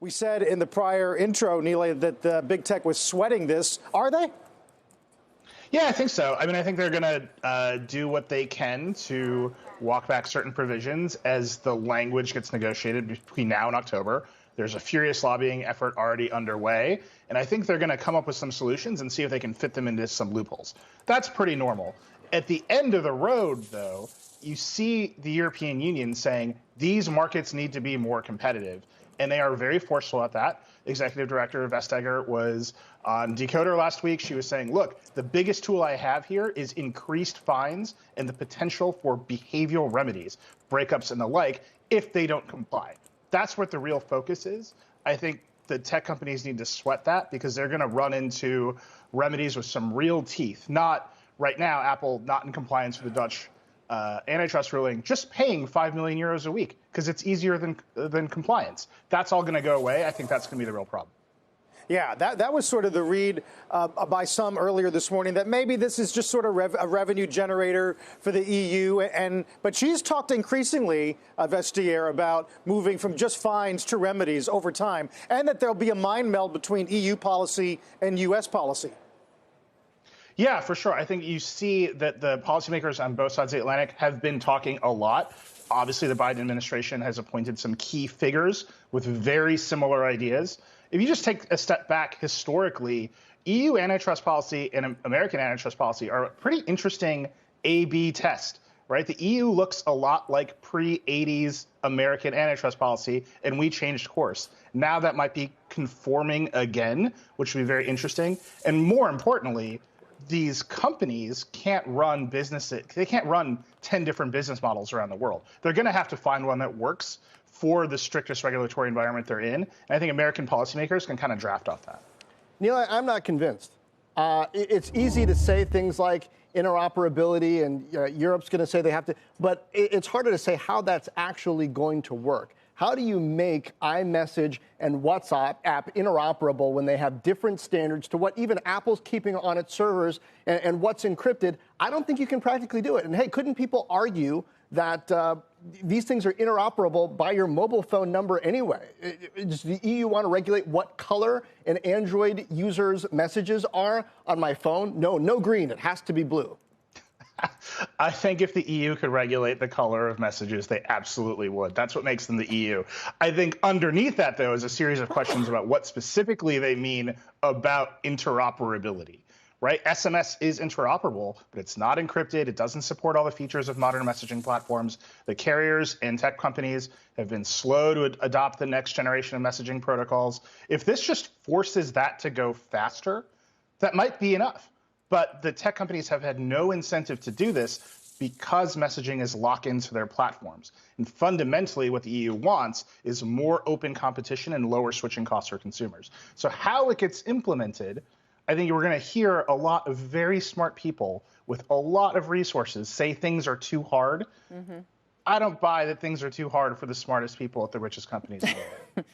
We said in the prior intro, Nilay, that big tech was sweating this. Are they? Yeah, I think so. I mean, I think they're going to do what they can to walk back certain provisions as the language gets negotiated between now and October. There's a furious lobbying effort already underway, and I think they're going to come up with some solutions and see if they can fit them into some loopholes. That's pretty normal. At the end of the road, though, you see the European Union saying these markets need to be more competitive, and they are very forceful at that. Executive Director Vestager was on Decoder last week. She was saying, look, the biggest tool I have here is increased fines and the potential for behavioral remedies, breakups and the like, if they don't comply. That's what the real focus is. I think the tech companies need to sweat that because they're going to run into remedies with some real teeth. Not right now, Apple not in compliance with the Dutch antitrust ruling, just paying 5 million euros a week because it's easier than compliance. That's all going to go away. I think that's going to be the real problem. Yeah, that was sort of the read by some earlier this morning, that maybe this is just sort of a revenue generator for the EU. But she's talked increasingly, Vestager, about moving from just fines to remedies over time, and that there'll be a mind meld between EU policy and U.S. policy. Yeah, for sure. I think you see that the policymakers on both sides of the Atlantic have been talking a lot. Obviously, the Biden administration has appointed some key figures with very similar ideas. If you just take a step back historically, EU antitrust policy and American antitrust policy are a pretty interesting A/B test, right? The EU looks a lot like pre-'80s American antitrust policy, and we changed course. Now that might be conforming again, which would be very interesting. And more importantly, these companies can't run businesses. They can't run 10 different business models around the world. They're going to have to find one that works for the strictest regulatory environment they're in. And I think American policymakers can kind of draft off that. Nilay, I'm not convinced. It's easy to say things like interoperability, and Europe's going to say they have to, but it's harder to say how that's actually going to work. How do you make iMessage and WhatsApp app interoperable when they have different standards to what even Apple's keeping on its servers and what's encrypted? I don't think you can practically do it. And hey, couldn't people argue that these things are interoperable by your mobile phone number anyway? Does the EU want to regulate what color an Android user's messages are on my phone? No green. It has to be blue. I think if the EU could regulate the color of messages, they absolutely would. That's what makes them the EU. I think underneath that, though, is a series of questions about what specifically they mean about interoperability, right? SMS is interoperable, but it's not encrypted. It doesn't support all the features of modern messaging platforms. The carriers and tech companies have been slow to adopt the next generation of messaging protocols. If this just forces that to go faster, that might be enough. But the tech companies have had no incentive to do this because messaging is locked into their platforms. And fundamentally, what the EU wants is more open competition and lower switching costs for consumers. So how it gets implemented, I think we're going to hear a lot of very smart people with a lot of resources say things are too hard. I don't buy that things are too hard for the smartest people at the richest companies in the world.